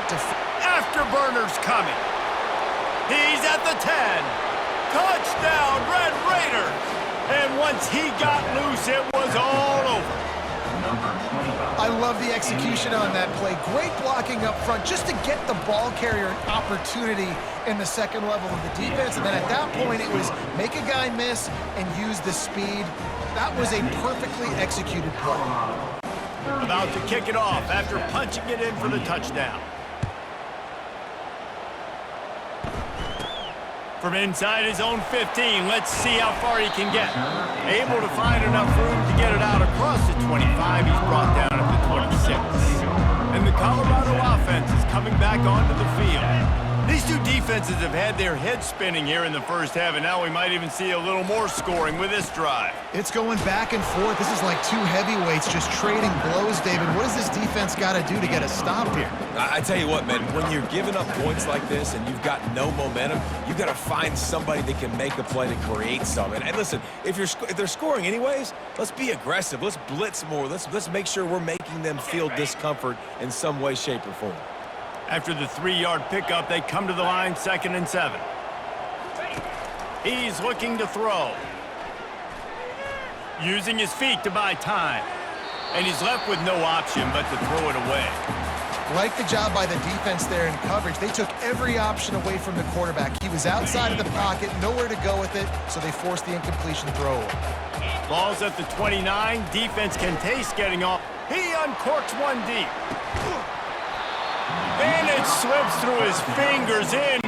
Afterburner's coming. He's at the 10. Touchdown, Red Raiders. And once he got loose, it was all over. I love the execution on that play. Great blocking up front just to get the ball carrier an opportunity in the second level of the defense. And then at that point, it was make a guy miss and use the speed. That was a perfectly executed play. About to kick it off after punching it in for the touchdown. From inside his own 15, let's see how far he can get. Able to find enough room to get it out across the 25. He's brought down at the 26. And the Colorado offense is coming back onto the field. These two defenses have had their heads spinning here in the first half, and now we might even see a little more scoring with this drive. It's going back and forth. This is like two heavyweights just trading blows, David. What does this defense got to do to get a stop here? I tell you what, man, when you're giving up points like this and you've got no momentum, you've got to find somebody that can make a play to create something. And listen, if they're scoring anyways, let's be aggressive. Let's blitz more. Let's make sure we're making them feel discomfort in some way, shape, or form. After the 3-yard pickup, they come to the line 2nd and 7. He's looking to throw. Using his feet to buy time. And he's left with no option but to throw it away. Like the job by the defense there in coverage. They took every option away from the quarterback. He was outside of the pocket, nowhere to go with it, so they forced the incompletion throw. Ball's at the 29. Defense can taste getting off. He uncorks one deep. And it slips through his fingers in.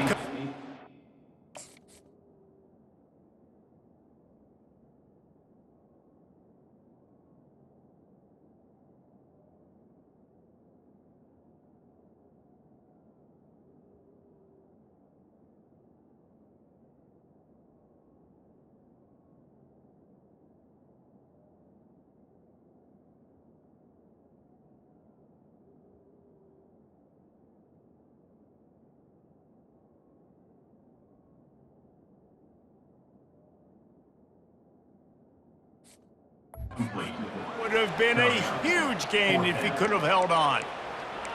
Would have been a huge gain if he could have held on.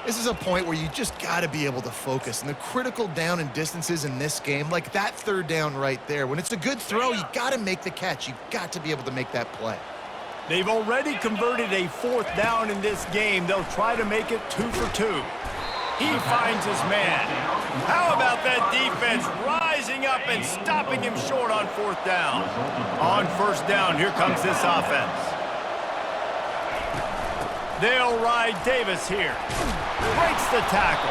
This is a point where you just got to be able to focus. And the critical down and distances in this game, like that third down right there, when it's a good throw, you got to make the catch. You've got to be able to make that play. They've already converted a fourth down in this game. They'll try to make it 2 for 2. He finds his man. How about that defense rising up and stopping him short on fourth down? On first down, here comes this offense. They'll ride Davis here. Breaks the tackle.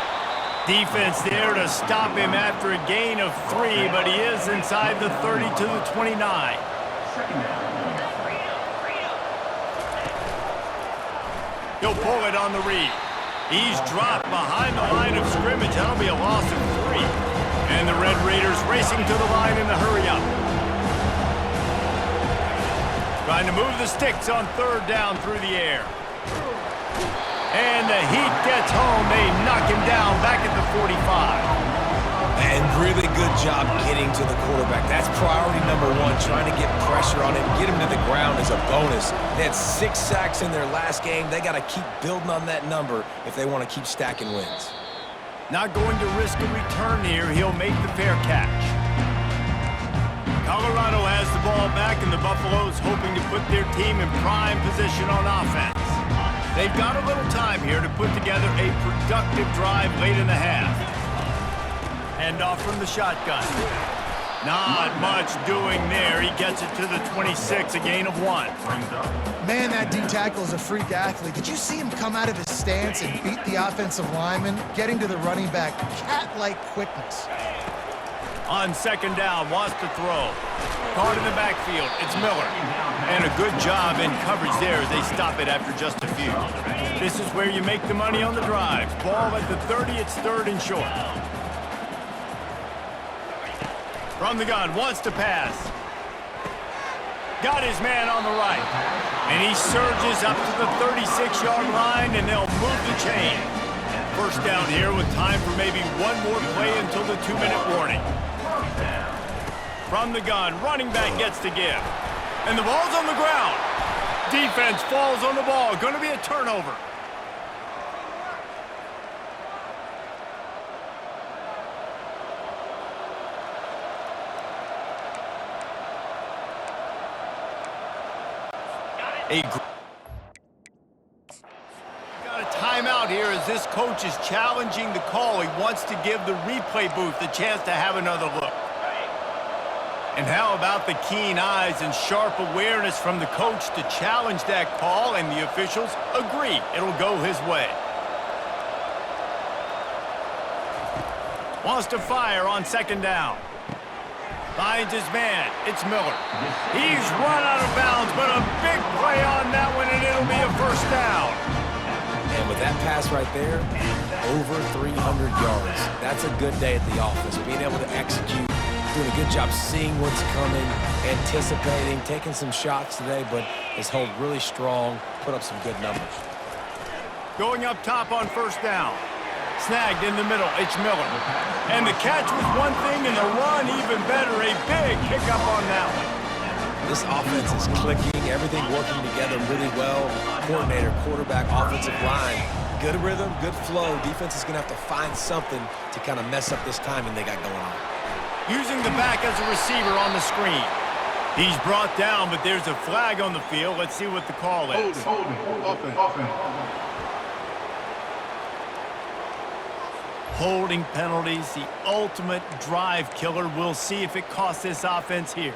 Defense there to stop him after a gain of 3, but he is inside the 30 to the 29. He'll pull it on the read. He's dropped behind the line of scrimmage. That'll be a loss of 3. And the Red Raiders racing to the line in the hurry-up. Trying to move the sticks on third down through the air. And the Heat gets home. They knock him down back at the 45. And really good job getting to the quarterback. That's priority number 1, trying to get pressure on him, get him to the ground as a bonus. They had 6 sacks in their last game. They got to keep building on that number if they want to keep stacking wins. Not going to risk a return here. He'll make the fair catch. Colorado has the ball back, and the Buffaloes hoping to put their team in prime position on offense. They've got a little time here to put together a productive drive late in the half. Hand off from the shotgun. Not much doing there. He gets it to the 26, a gain of 1. Man, that D-tackle is a freak athlete. Did you see him come out of his stance and beat the offensive lineman, getting to the running back? Cat-like quickness. On second down, wants to throw. Caught in the backfield, it's Miller. And a good job in coverage there as they stop it after just a few. This is where you make the money on the drives. Ball at the 30, it's third and short. From the gun, wants to pass. Got his man on the right. And he surges up to the 36-yard line, and they'll move the chain. First down here with time for maybe one more play until the 2-minute warning. From the gun, running back gets to give. And the ball's on the ground. Defense falls on the ball. Going to be a turnover. Got a timeout here as this coach is challenging the call. He wants to give the replay booth a chance to have another look. And how about the keen eyes and sharp awareness from the coach to challenge that call, and the officials agree it'll go his way. Wants to fire on second down. Finds his man. It's Miller. He's run out of bounds, but a big play on that one, and it'll be a first down. And with that pass right there, over 300 yards. That's a good day at the office. Being able to execute, doing a good job seeing what's coming, anticipating, taking some shots today, but has held really strong, put up some good numbers. Going up top on first down. Snagged in the middle, it's Miller. And the catch was one thing, and the run even better. A big pickup on that one. This offense is clicking, everything working together really well. Coordinator, quarterback, offensive line. Good rhythm, good flow. Defense is going to have to find something to kind of mess up this timing they got going on. Using the back as a receiver on the screen. He's brought down, but there's a flag on the field. Let's see what the call is. Holding. Holding penalties, the ultimate drive killer. We'll see if it costs this offense here.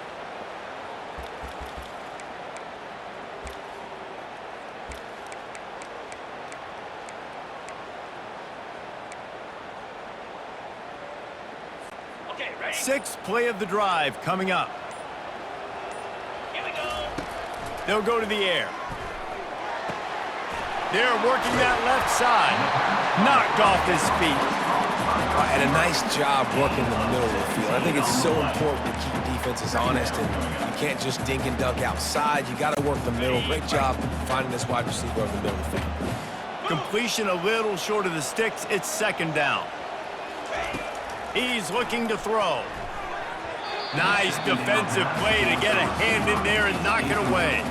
Okay, ready? Sixth play of the drive coming up. Here we go. They'll go to the air. They're working that left side. Knocked off his feet. And a nice job working the middle of the field. I think it's so important to keep defenses honest, and you can't just dink and dunk outside. You got to work the middle. Great job finding this wide receiver over the middle of the field. Completion a little short of the sticks. It's second down. He's looking to throw. Nice defensive play to get a hand in there and knock it away.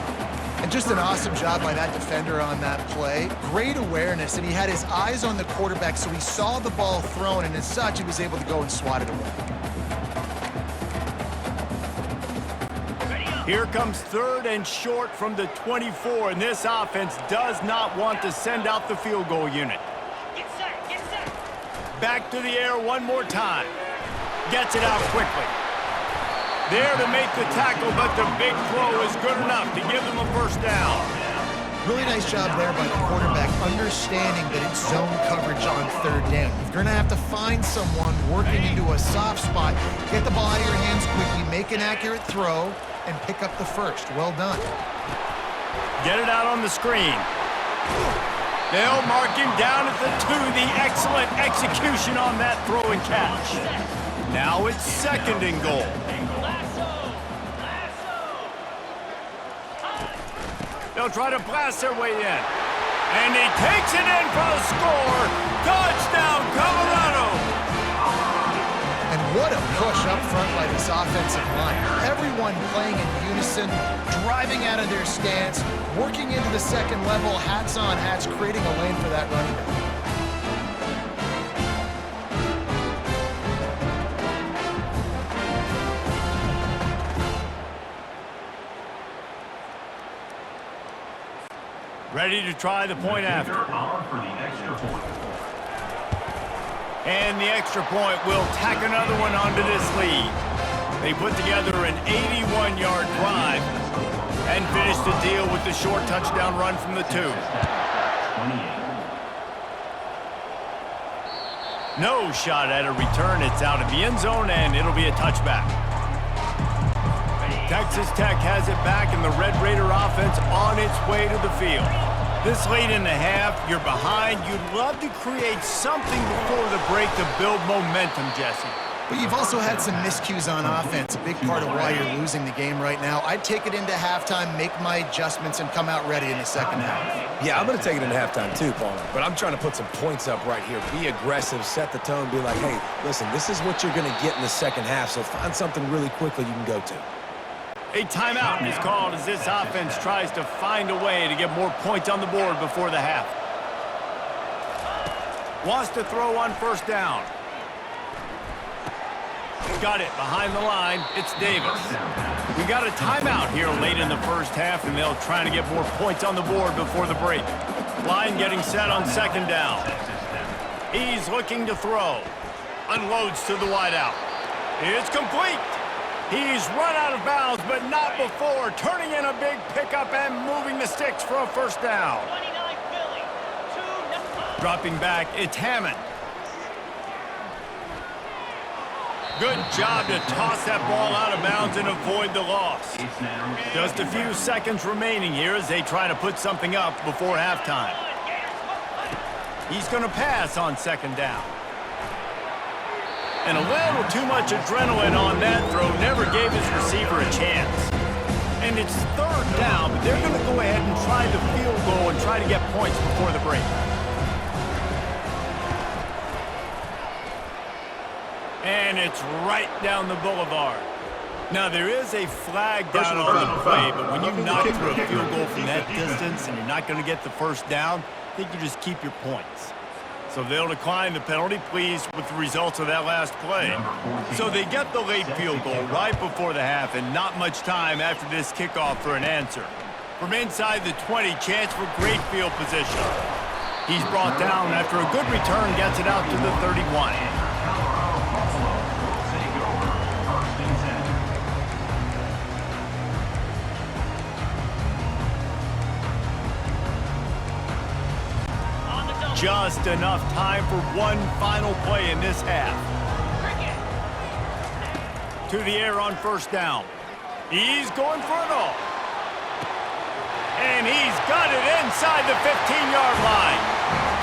And just an awesome job by that defender on that play. Great awareness, and he had his eyes on the quarterback, so he saw the ball thrown, and as such, he was able to go and swat it away. Here comes third and short from the 24, and this offense does not want to send out the field goal unit. Get set, get set. Back to the air one more time. Gets it out quickly. There to make the tackle, but the big throw is good enough to give them a first down. Really nice job there by the quarterback, understanding that it's zone coverage on third down. If you're going to have to find someone working into a soft spot, get the ball out of your hands quickly, make an accurate throw, and pick up the first. Well done. Get it out on the screen. They'll mark him down at the 2. The excellent execution on that throw and catch. Now it's second and goal. They'll try to blast their way in. And he takes it in for a score. Touchdown, Colorado! And what a push up front by this offensive line. Everyone playing in unison, driving out of their stance, working into the second level, hats on hats, creating a lane for that running back. Ready to try the point after. For the extra point. And the extra point will tack another one onto this lead. They put together an 81-yard drive and finish the deal with the short touchdown run from the 2. No shot at a return. It's out of the end zone, and it'll be a touchback. Texas Tech has it back, and the Red Raider offense on its way to the field. This late in the half, you're behind. You'd love to create something before the break to build momentum, Jesse. But you've also had some miscues on offense, a big part of why you're losing the game right now. I'd take it into halftime, make my adjustments, and come out ready in the second half. Yeah, I'm going to take it into halftime too, Paul. But I'm trying to put some points up right here. Be aggressive, set the tone, be like, hey, listen, this is what you're going to get in the second half, so find something really quickly you can go to. A timeout is called as this offense tries to find a way to get more points on the board before the half. Wants to throw on first down. Got it behind the line. It's Davis. We got a timeout here late in the first half, and they'll try to get more points on the board before the break. Line getting set on second down. He's looking to throw. Unloads to the wideout. It's complete. He's run out of bounds, but not before. Turning in a big pickup and moving the sticks for a first down. 29 Philly. 2-0. Dropping back, it's Hammond. Good job to toss that ball out of bounds and avoid the loss. Just a few seconds remaining here as they try to put something up before halftime. He's going to pass on second down. And a little too much adrenaline on that throw never gave his receiver a chance. And it's third down, but they're going to go ahead and try the field goal and try to get points before the break. And it's right down the boulevard. Now, there is a flag down on the play, but when you knock through a field goal from that distance and you're not going to get the first down, I think you just keep your points. So they'll decline the penalty, pleased with the results of that last play. So they get the late field goal right before the half, and not much time after this kickoff for an answer. From inside the 20, chance for great field position. He's brought down after a good return gets it out to the 31. Just enough time for one final play in this half. To the air on first down. He's going for it all. And he's got it inside the 15-yard line.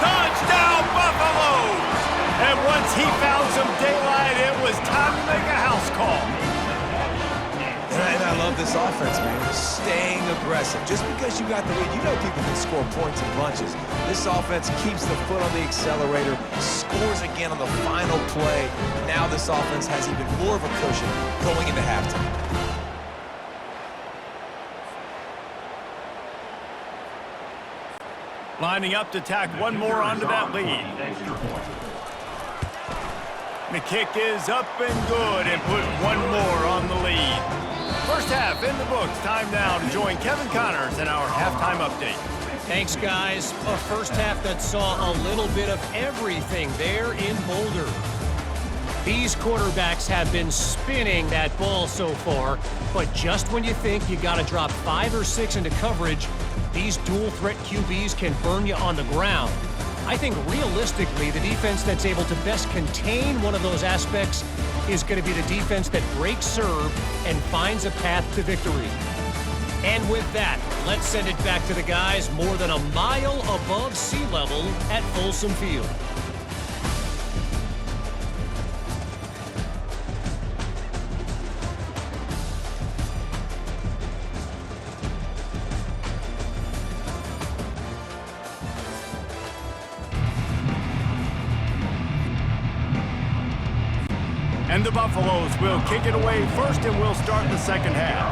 Touchdown, Buffaloes! And once he found some daylight, it was time to make a house call. And I love this offense, man. Staying aggressive. Just because you got the lead, you know people can score points in bunches. This offense keeps the foot on the accelerator, scores again on the final play. Now this offense has even more of a cushion going into halftime. Lining up to tack one more onto that lead. The kick is up and good and put one more on the lead. First half in the books. Time now to join Kevin Connors in our halftime update. Thanks, guys. A first half that saw a little bit of everything there in Boulder. These quarterbacks have been spinning that ball so far, but just when you think you got to drop 5 or 6 into coverage, these dual-threat QBs can burn you on the ground. I think realistically, the defense that's able to best contain one of those aspects is going to be the defense that breaks serve and finds a path to victory. And with that, let's send it back to the guys more than a mile above sea level at Folsom Field. And the Buffaloes will kick it away first, and we'll start the second half.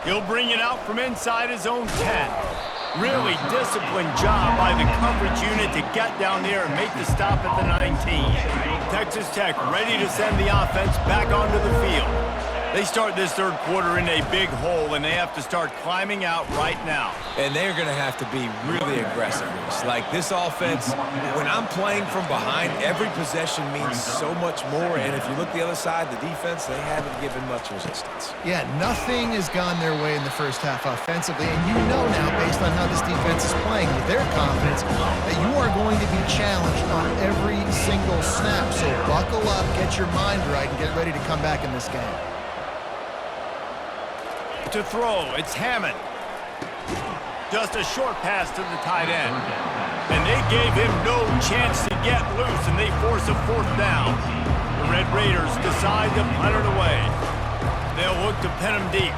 He'll bring it out from inside his own 10. Really disciplined job by the coverage unit to get down there and make the stop at the 19. Texas Tech ready to send the offense back onto the field. They start this third quarter in a big hole, and they have to start climbing out right now. And they're going to have to be really aggressive. Like this offense, when I'm playing from behind, every possession means so much more. And if you look the other side, the defense, they haven't given much resistance. Yeah, nothing has gone their way in the first half offensively, and you know now, based on how this defense is playing, with their confidence, that you are going to be challenged on every single snap. So buckle up, get your mind right, and get ready to come back in this game. To throw, it's Hammond. Just a short pass to the tight end. And they gave him no chance to get loose, and they force a fourth down. The Red Raiders decide to punt it away. They'll look to pin him deep.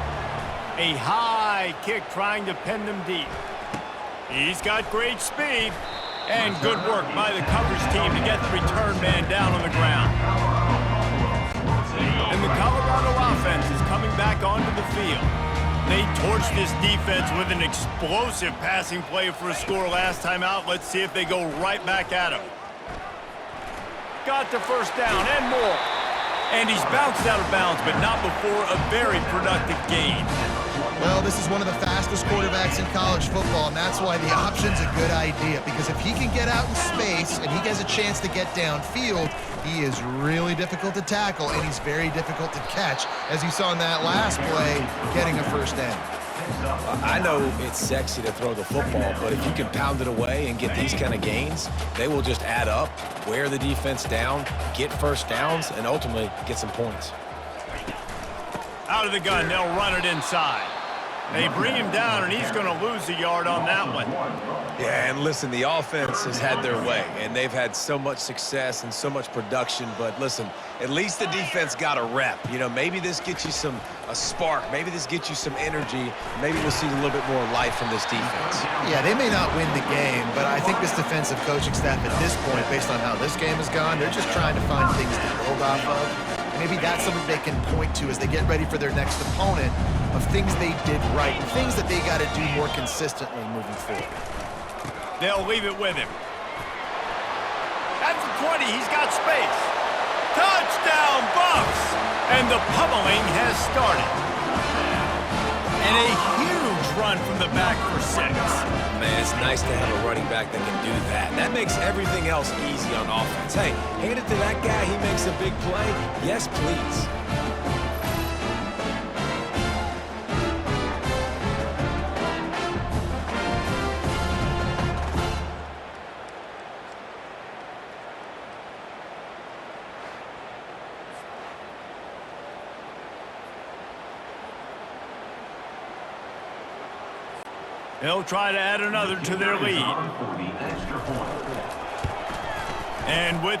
A high kick trying to pin them deep. He's got great speed. And good work by the coverage team to get the return man down on the ground. And the Colorado offense is coming back onto the field. They torched this defense with an explosive passing play for a score last time out. Let's see if they go right back at him. Got the first down and more. And he's bounced out of bounds, but not before a very productive gain. Well, this is one of the fastest quarterbacks in college football, and that's why the option's a good idea, because if he can get out in space and he has a chance to get downfield, he is really difficult to tackle, and he's very difficult to catch, as you saw in that last play, getting a first down. I know it's sexy to throw the football, but if you can pound it away and get these kind of gains, they will just add up, wear the defense down, get first downs, and ultimately get some points. Out of the gun, they'll run it inside. They bring him down, and he's going to lose a yard on that one. Yeah, and listen, the offense has had their way, and they've had so much success and so much production. But listen, at least the defense got a rep. You know, maybe this gets you a spark. Maybe this gets you some energy. Maybe we'll see a little bit more life from this defense. Yeah, they may not win the game, but I think this defensive coaching staff at this point, based on how this game has gone, they're just trying to find things to build off of. Maybe that's something they can point to as they get ready for their next opponent, of things they did right, things that they got to do more consistently moving forward. They'll leave it with him. At the 20, he's got space. Touchdown, Buffs! And the pummeling has started. And a huge run from the back for 6. Man, it's nice to have a running back that can do that. That makes everything else easy on offense. Hey, hand it to that guy. He makes a big play. Yes, please. They'll try to add another to their lead. For the extra point. And with